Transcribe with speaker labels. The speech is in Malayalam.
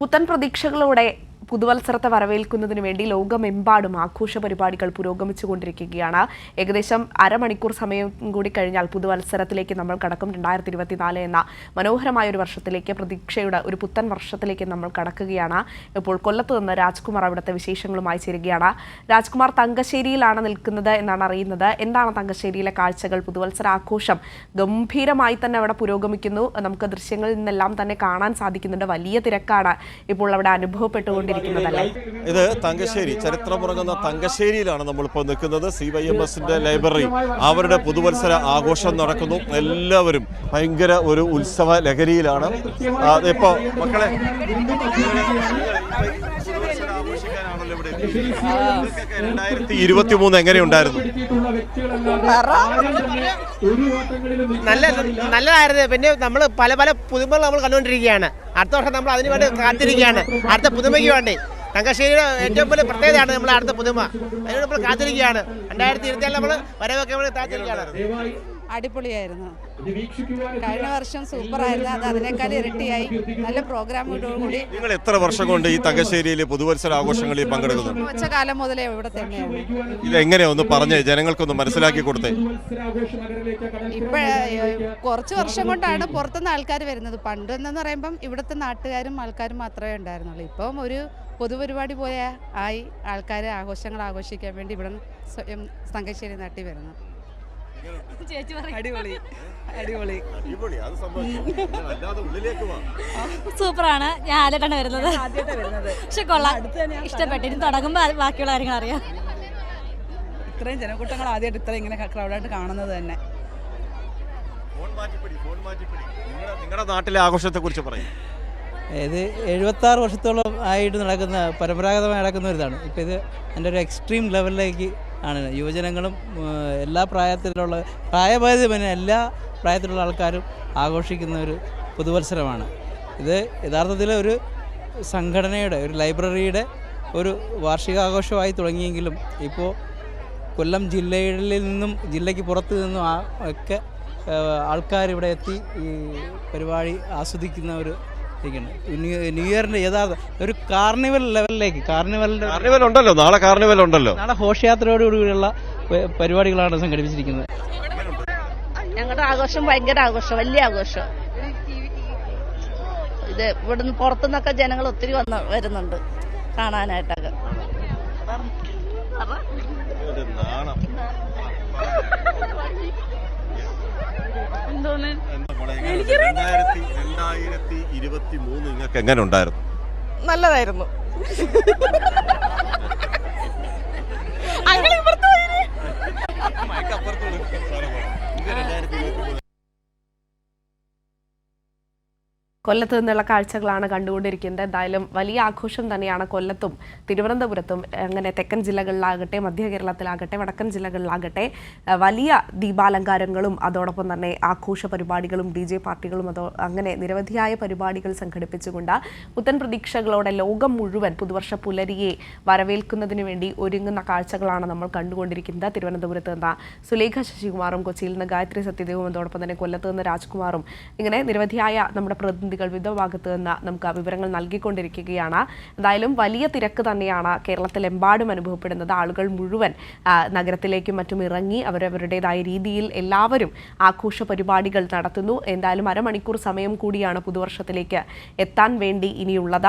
Speaker 1: പുത്തൻ പ്രതീക്ഷകളോടെ പുതുവത്സരത്തെ വരവേൽക്കുന്നതിന് വേണ്ടി ലോകമെമ്പാടും ആഘോഷ പരിപാടികൾ പുരോഗമിച്ചുകൊണ്ടിരിക്കുകയാണ്. ഏകദേശം അരമണിക്കൂർ സമയം കൂടി കഴിഞ്ഞാൽ പുതുവത്സരത്തിലേക്ക് നമ്മൾ കടക്കും. 2024 എന്ന മനോഹരമായ ഒരു വർഷത്തിലേക്ക്, പ്രതീക്ഷയുടെ ഒരു പുത്തൻ വർഷത്തിലേക്ക് നമ്മൾ കടക്കുകയാണ്. ഇപ്പോൾ കൊല്ലത്ത് നിന്ന് രാജ്കുമാർ അവിടുത്തെ വിശേഷങ്ങളുമായി ചേരുകയാണ്. രാജ്കുമാർ, തങ്കശ്ശേരിയിലാണ് നിൽക്കുന്നത് എന്നാണ് അറിയുന്നത്. എന്താണ് തങ്കശ്ശേരിയിലെ കാഴ്ചകൾ? പുതുവത്സര ആഘോഷം ഗംഭീരമായി തന്നെ അവിടെ പുരോഗമിക്കുന്നു. നമുക്ക് ദൃശ്യങ്ങളിൽ നിന്നെല്ലാം തന്നെ കാണാൻ സാധിക്കുന്നുണ്ട്. വലിയ തിരക്കാണ് ഇപ്പോൾ അവിടെ അനുഭവപ്പെട്ടുകൊണ്ടിരിക്കുന്നത്.
Speaker 2: ഇത് തങ്കശ്ശേരി, ചരിത്രമുറങ്ങുന്ന തങ്കശ്ശേരിയിലാണ് നമ്മളിപ്പോൾ നിൽക്കുന്നത്. CYMSന്റെ ലൈബ്രറി, അവരുടെ പുതുവത്സര ആഘോഷം നടക്കുന്നു. എല്ലാവരും ഭയങ്കര ഒരു ഉത്സവ ലഹരിയിലാണ്. ഇപ്പോ മക്കളെ 2023 എങ്ങനെയുണ്ടായിരുന്നു?
Speaker 3: നല്ലതായിരുന്നു. പിന്നെ നമ്മൾ പല പല പുതുമകൾ നമ്മൾ കണ്ടുകൊണ്ടിരിക്കുകയാണ്. അടുത്ത വർഷം നമ്മൾ അതിനു വേണ്ടി കാത്തിരിക്കുകയാണ്. അടുത്ത പുതുമയ്ക്ക് വേണ്ടി തങ്കശ്ശേരിയുടെ ഏറ്റവും വലിയ പ്രത്യേകതയാണ് നമ്മൾ അടുത്ത പുതുമ. അതിനോട് നമ്മൾ കാത്തിരിക്കുകയാണ്. 2024 നമ്മൾ വരവൊക്കെ നമ്മൾ കാത്തിരിക്കുകയാണ്.
Speaker 4: അടിപൊളിയായിരുന്നു. കഴിഞ്ഞ വർഷം സൂപ്പറായിരുന്നു. അത് അതിനേക്കാൾ ഇരട്ടിയായി. നല്ല പ്രോഗ്രാമുകളോടുകൂടി.
Speaker 2: നിങ്ങൾ എത്ര വർഷം കൊണ്ട് ഈ തങ്കശ്ശേരിയിലെ പുതുവത്സര ആഘോഷങ്ങളിൽ പങ്കെടുക്കുന്നു?
Speaker 4: വെച്ച കാലം മുതലേ ഇവിടെ തന്നെയാണ്.
Speaker 2: ഇതെങ്ങനെയാ ഒന്ന് പറഞ്ഞേ, ജനങ്ങൾക്കൊന്ന് മനസ്സിലാക്കി കൊടുത്തേ.
Speaker 4: കുറച്ച് വർഷം കൊണ്ടാണ് പുറത്തുനിന്ന് ആൾക്കാർ വരുന്നത്. പണ്ട് എന്ന് പറയുമ്പം ഇവിടുത്തെ നാട്ടുകാരും ആൾക്കാരും മാത്രമേ ഉണ്ടായിരുന്നുള്ളൂ. ഇപ്പം ഒരു പൊതുപരിപാടി പോലെ ആയി ആൾക്കാർ ആഘോഷങ്ങൾ ആഘോഷിക്കാൻ വേണ്ടി ഇവിടെ തങ്കശ്ശേരി നാട്ടിൽ വരുന്നു.
Speaker 5: അടിപൊളി അടിപൊളി
Speaker 6: സൂപ്പറാണ്. ഞാൻ ആദ്യമായിട്ടാണ് വരുന്നത്. പക്ഷെ കൊള്ളാം, ഇഷ്ടപ്പെട്ടു. ഇനി തുടങ്ങുമ്പോൾ ബാക്കിയുള്ള കാര്യങ്ങൾ അറിയാം.
Speaker 5: ഇത്രയും ജനക്കൂട്ടങ്ങൾ ആദ്യമായിട്ട് ഇത്ര ഇങ്ങനെ ക്രൗഡായിട്ട് കാണുന്നത് തന്നെ.
Speaker 2: നിങ്ങളുടെ നാട്ടിലെ ആഘോഷത്തെ കുറിച്ച് പറയും.
Speaker 7: ഇത് 76 വർഷത്തോളം ആയിട്ട് നടക്കുന്ന, പരമ്പരാഗതമായി നടക്കുന്ന ഒരു ഇതാണ്. ഇപ്പോൾ ഇത് എൻ്റെ ഒരു എക്സ്ട്രീം ലെവലിലേക്ക് ആണ്. യുവജനങ്ങളും എല്ലാ പ്രായത്തിലുള്ള പ്രായഭേദമന്യേ എല്ലാ പ്രായത്തിലുള്ള ആൾക്കാരും ആഘോഷിക്കുന്ന ഒരു പുതുവത്സരമാണ് ഇത്. യഥാർത്ഥത്തിൽ ഒരു സംഘടനയുടെ, ഒരു ലൈബ്രറിയുടെ ഒരു വാർഷികാഘോഷമായി തുടങ്ങിയെങ്കിലും ഇപ്പോൾ കൊല്ലം ജില്ലയിൽ നിന്നും ജില്ലയ്ക്ക് പുറത്ത് നിന്നും ഒക്കെ ആൾക്കാരിവിടെ എത്തി ഈ പരിപാടി ആസ്വദിക്കുന്ന ഒരു ന്യൂ ഇയറിന്റെ യഥാർത്ഥ ഒരു കാർണിവൽ ലെവലിലേക്ക്, കാർണിവൽ
Speaker 2: ഉണ്ടല്ലോ, നാളെ കാർണിവൽ ഉണ്ടല്ലോ.
Speaker 7: നാളെ ഘോഷയാത്രയോടുകൂടിയുള്ള പരിപാടികളാണ് സംഘടിപ്പിച്ചിരിക്കുന്നത്.
Speaker 8: ഞങ്ങളുടെ ആഘോഷം ഭയങ്കര ആഘോഷം, വലിയ ആഘോഷം. ഇത് ഇവിടുന്ന് പുറത്തുനിന്നൊക്കെ ജനങ്ങൾ ഒത്തിരി വരുന്നുണ്ട് കാണാനായിട്ടൊക്കെ. എന്തോന്ന്
Speaker 2: 2023 നിങ്ങൾക്ക് എങ്ങനെ ഉണ്ടായിരുന്നു?
Speaker 3: നല്ലതായിരുന്നു.
Speaker 1: കൊല്ലത്ത് നിന്നുള്ള കാഴ്ചകളാണ് കണ്ടുകൊണ്ടിരിക്കുന്നത്. എന്തായാലും വലിയ ആഘോഷം തന്നെയാണ് കൊല്ലത്തും തിരുവനന്തപുരത്തും. അങ്ങനെ തെക്കൻ ജില്ലകളിലാകട്ടെ, മധ്യ കേരളത്തിലാകട്ടെ, വടക്കൻ ജില്ലകളിലാകട്ടെ വലിയ ദീപാലങ്കാരങ്ങളും അതോടൊപ്പം തന്നെ ആഘോഷ പരിപാടികളും DJ പാർട്ടികളും അങ്ങനെ നിരവധിയായ പരിപാടികൾ സംഘടിപ്പിച്ചുകൊണ്ട് പുത്തൻ പ്രതീക്ഷകളോടെ ലോകം മുഴുവൻ പുതുവർഷ പുലരിയെ വരവേൽക്കുന്നതിന് വേണ്ടി ഒരുങ്ങുന്ന കാഴ്ചകളാണ് നമ്മൾ കണ്ടുകൊണ്ടിരിക്കുന്നത്. തിരുവനന്തപുരത്ത് നിന്ന് സുലേഖ ശശികുമാറും, കൊച്ചിയിൽ നിന്ന് ഗായത്രി സത്യദേവും, അതോടൊപ്പം തന്നെ കൊല്ലത്ത് നിന്ന് രാജ്കുമാറും, ഇങ്ങനെ നിരവധിയായ നമ്മുടെ പ്രതിനിധികൾ വിവിധ ഭാഗത്ത് നിന്ന് നമുക്ക് വിവരങ്ങൾ നൽകിക്കൊണ്ടിരിക്കുകയാണ്. എന്തായാലും വലിയ തിരക്ക് തന്നെയാണ് കേരളത്തിലെമ്പാടും അനുഭവപ്പെടുന്നത്. ആളുകൾ മുഴുവൻ നഗരത്തിലേക്കും മറ്റും ഇറങ്ങി അവരവരുടേതായ രീതിയിൽ എല്ലാവരും ആഘോഷ പരിപാടികൾ നടത്തുന്നു. എന്തായാലും അരമണിക്കൂർ സമയം കൂടിയാണ് പുതുവർഷത്തിലേക്ക് എത്താൻ വേണ്ടി ഇനിയുള്ളത്.